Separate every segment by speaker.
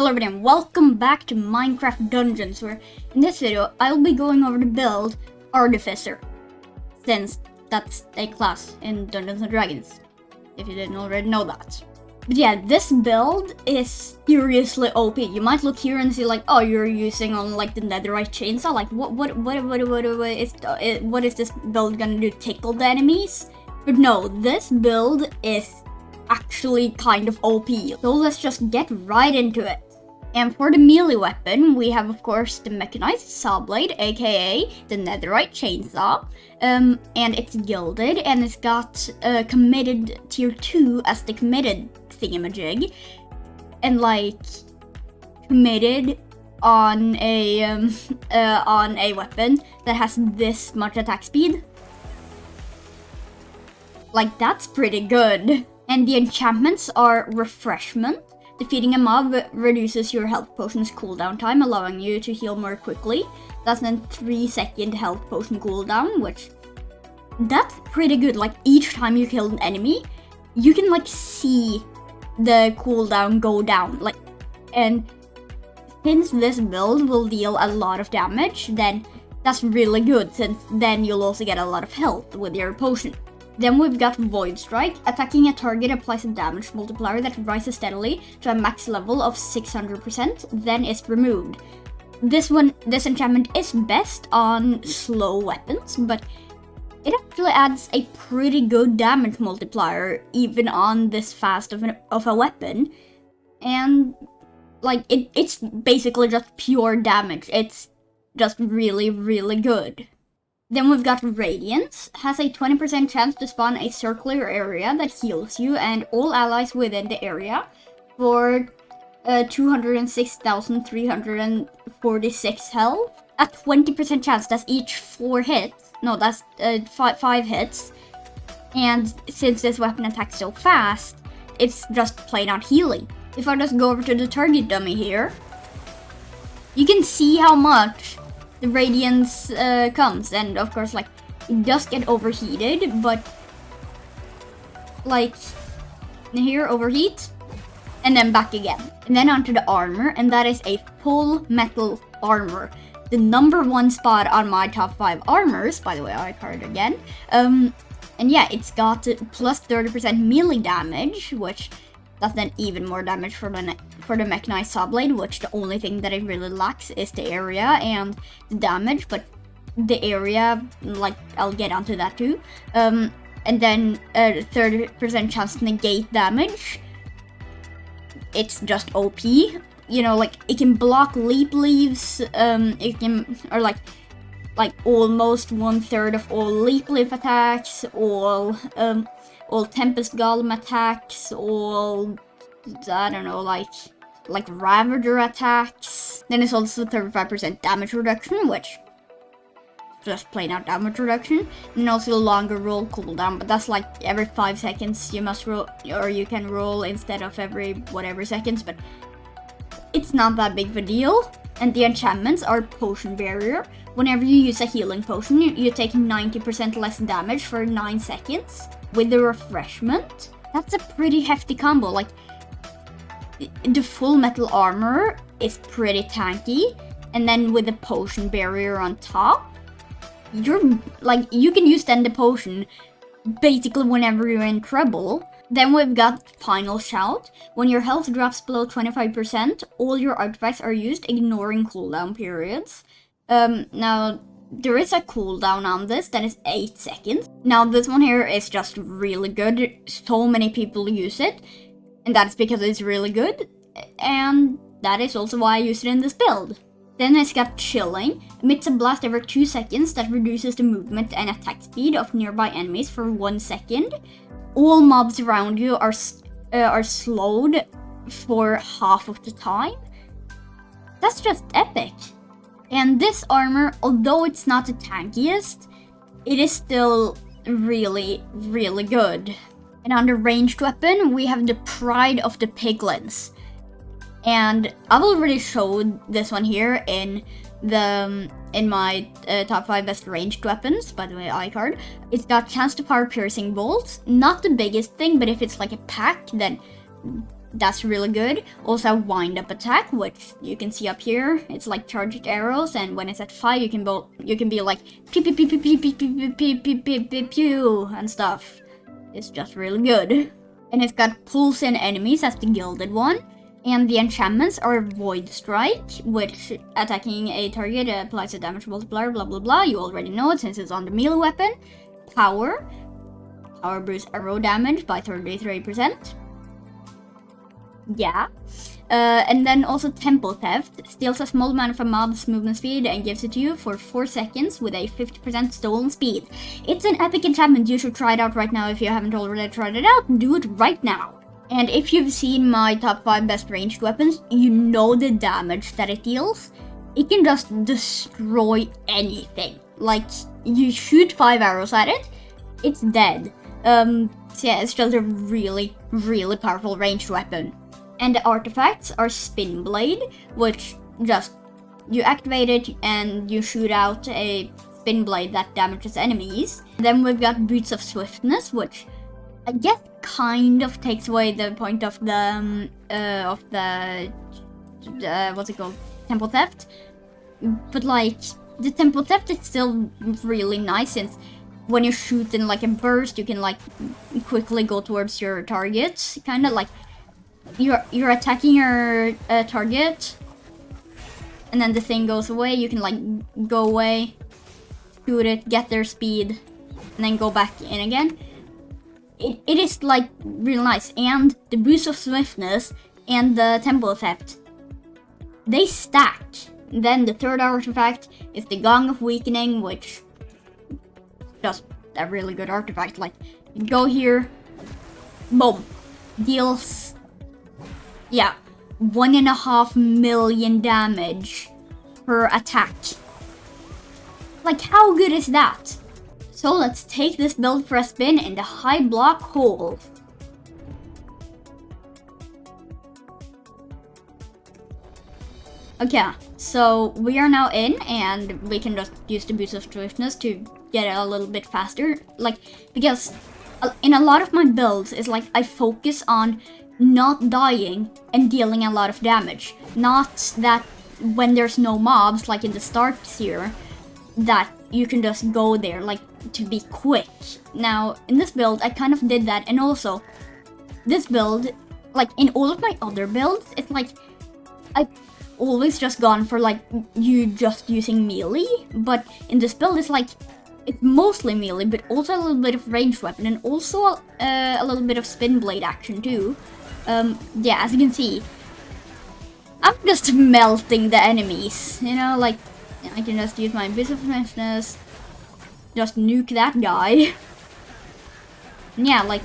Speaker 1: Hello everybody and welcome back to Minecraft Dungeons, where in this video I'll be going over the build Artificer, since that's a class in Dungeons & Dragons, if you didn't already know that. But yeah, this build is seriously OP. You might look here and see like, oh, you're using on like the netherite chainsaw, like what is this build gonna do, tickle the enemies? But no, this build is actually kind of OP, so let's just get right into it. And for the melee weapon, we have of course the mechanized saw blade, aka the netherite chainsaw, and it's gilded and it's got committed tier 2 as the committed thingamajig, and like committed on a weapon that has this much attack speed. Like, that's pretty good. And the enchantments are refreshment. Defeating a mob reduces your health potion's cooldown time, allowing you to heal more quickly. That's a 3-second health potion cooldown, which that's pretty good. Like, each time you kill an enemy, you can like see the cooldown go down. Like, and since this build will deal a lot of damage, then that's really good, since then you'll also get a lot of health with your potion. Then we've got Void Strike. Attacking a target applies a damage multiplier that rises steadily to a max level of 600%, then is removed. This enchantment is best on slow weapons, but it actually adds a pretty good damage multiplier even on this fast of a weapon. And like, it's basically just pure damage. It's just really, really good. Then we've got Radiance. Has a 20% chance to spawn a circular area that heals you and all allies within the area for 206,346 health. A 20% chance, that's each 4 hits. No, that's 5 hits. And since this weapon attacks so fast, it's just plain out healing. If I just go over to the target dummy here, you can see how much the radiance comes, and of course, like, it does get overheated, but like here, overheat and then back again. And then onto the armor, and that is a full metal armor, the #1 spot on my top 5 armors, by the way. I card again. And yeah, it's got plus 30% melee damage, which that's then even more damage for the mechanized saw blade, which the only thing that it really lacks is the area and the damage, but the area, like, I'll get onto that too. And then 30% chance to negate damage. It's just OP. You know, like, it can block leap leaves, it can, or like almost 1/3 of all leap leaf attacks, all Tempest Golem attacks, all, I don't know, like Ravager attacks. Then it's also 35% damage reduction, which just plain out damage reduction. And also a longer roll cooldown, but that's like every 5 seconds you must roll, or you can roll instead of every whatever seconds, but it's not that big of a deal. And the enchantments are Potion Barrier. Whenever you use a healing potion, you take 90% less damage for 9 seconds. With the refreshment, that's a pretty hefty combo. Like, the full metal armor is pretty tanky, and then with the potion barrier on top, you're like, you can use then the potion basically whenever you're in trouble. Then we've got Final Shout. When your health drops below 25%, all your artifacts are used, ignoring cooldown periods. Now, there is a cooldown on this that is 8 seconds. Now, this one here is just really good. So many people use it, and that's because it's really good. And that is also why I use it in this build. Then it's got Chilling. Emits a blast every 2 seconds that reduces the movement and attack speed of nearby enemies for 1 second. All mobs around you are slowed for half of the time. That's just epic. And this armor, although it's not the tankiest, it is still really, really good. And on the ranged weapon, we have the Pride of the Piglins. And I've already showed this one here in my top 5 best ranged weapons, by the way, iCard. It's got chance to fire piercing bolts. Not the biggest thing, but if it's like a pack, then That's really good. Also wind up attack, which you can see up here. It's like charged arrows, and when it's at 5, you can be like pew pew pew pew pew pew pew pew pew pew pew pew and stuff. It's just really good. And it's got pulse in enemies as the gilded one. And the enchantments are Void Strike, which attacking a target applies a damage multiplier, blah blah blah. You already know it since it's on the melee weapon. Power boosts arrow damage by 33%. Yeah. And then also Temple Theft. Steals a small amount of a mob's movement speed and gives it to you for 4 seconds with a 50% stolen speed. It's an epic enchantment. You should try it out right now if you haven't already tried it out. Do it right now. And if you've seen my top 5 best ranged weapons, you know the damage that it deals. It can just destroy anything. Like, you shoot 5 arrows at it, it's dead. So yeah, it's just a really, really powerful ranged weapon. And the artifacts are Spin Blade, which just, you activate it and you shoot out a spin blade that damages enemies. Then we've got Boots of Swiftness, which I guess kind of takes away the point of the, what's it called, Temple Theft. But like, the Temple Theft is still really nice since when you shoot in like a burst, you can like quickly go towards your target, kind of like, you're attacking your target, and then the thing goes away. You can like go away, shoot it, get their speed, and then go back in again. It is like real nice. And the Boost of Swiftness and the Temple Theft, they stack. Then the third artifact is the Gong of Weakening, which just a really good artifact. Like, you go here, boom, deals, yeah, 1.5 million damage per attack. Like, how good is that? So let's take this build for a spin in the high block hole. Okay, so we are now in, and we can just use the Boost of Swiftness to get it a little bit faster. Like, because in a lot of my builds, it's like I focus on not dying and dealing a lot of damage. Not that when there's no mobs, like in the start here, that you can just go there, like, to be quick. Now, in this build, I kind of did that, and also, this build, like, in all of my other builds, it's like, I've always just gone for, like, you just using melee, but in this build, it's like, it's mostly melee, but also a little bit of ranged weapon, and also a little bit of spin blade action, too. Yeah, as you can see, I'm just melting the enemies, you know, like, I can just use my Boost of Swiftness, just nuke that guy. And yeah, like,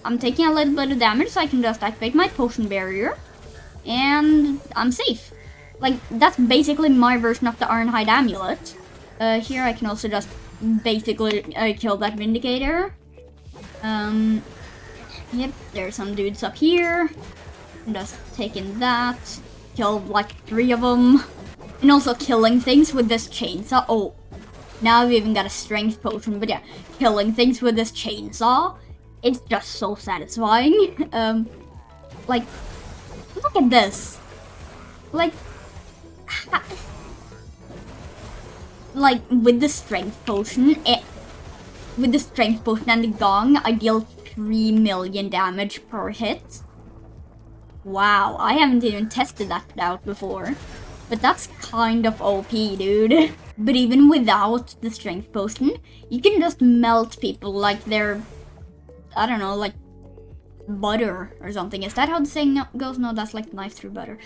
Speaker 1: I'm taking a little bit of damage, so I can just activate my potion barrier, and I'm safe. Like, that's basically my version of the Ironhide Amulet. Here I can also just basically kill that Vindicator. Yep, there's some dudes up here. I'm just taking that. Killed like 3 of them. And also killing things with this chainsaw. Oh, now I've even got a strength potion. But yeah, killing things with this chainsaw, it's just so satisfying. Like, look at this. Like with the strength potion, with the strength potion and the gong, I deal 3 million damage per hit. Wow, I haven't even tested that out before. But that's kind of OP, dude. But even without the strength potion, you can just melt people like they're, I don't know, like butter or something. Is that how the saying goes? No, that's like knife through butter.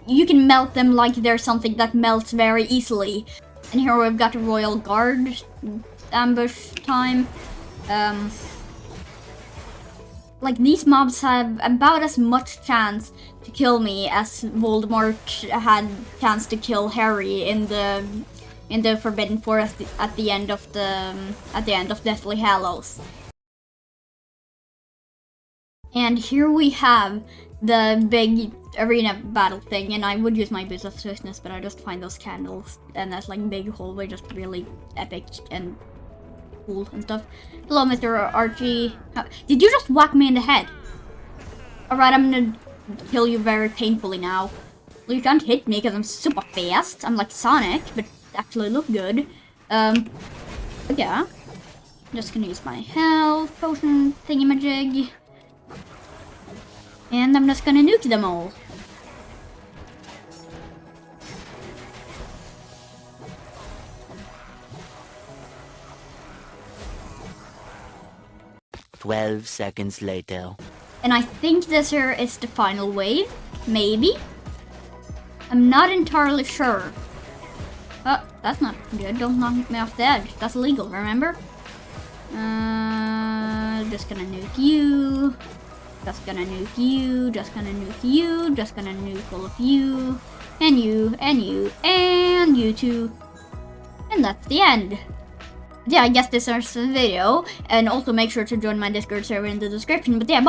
Speaker 1: You can melt them like they're something that melts very easily. And here we've got a Royal Guard ambush time. Like, these mobs have about as much chance to kill me as Voldemort had chance to kill Harry in the Forbidden Forest at the end of Deathly Hallows. And here we have the big arena battle thing, and I would use my Boost of Swiftness, but I just find those candles, and that's like big hallway, just really epic and cool and stuff. Hello, Mr. Archie. Did you just whack me in the head? Alright, I'm gonna kill you very painfully now. Well, you can't hit me because I'm super fast. I'm like Sonic, but actually look good. But yeah. I'm just gonna use my health potion thingamajig. And I'm just gonna nuke them all.
Speaker 2: "12 seconds later."
Speaker 1: And I think this here is the final wave. Maybe? I'm not entirely sure. Oh, that's not good. Don't knock me off the edge. That's illegal, remember? Just gonna nuke you. Just gonna nuke you. Just gonna nuke you. Just gonna nuke all of you. And you, and you, and you too. And that's the end. Yeah, I guess this is the video. And also make sure to join my Discord server in the description. But yeah, bye.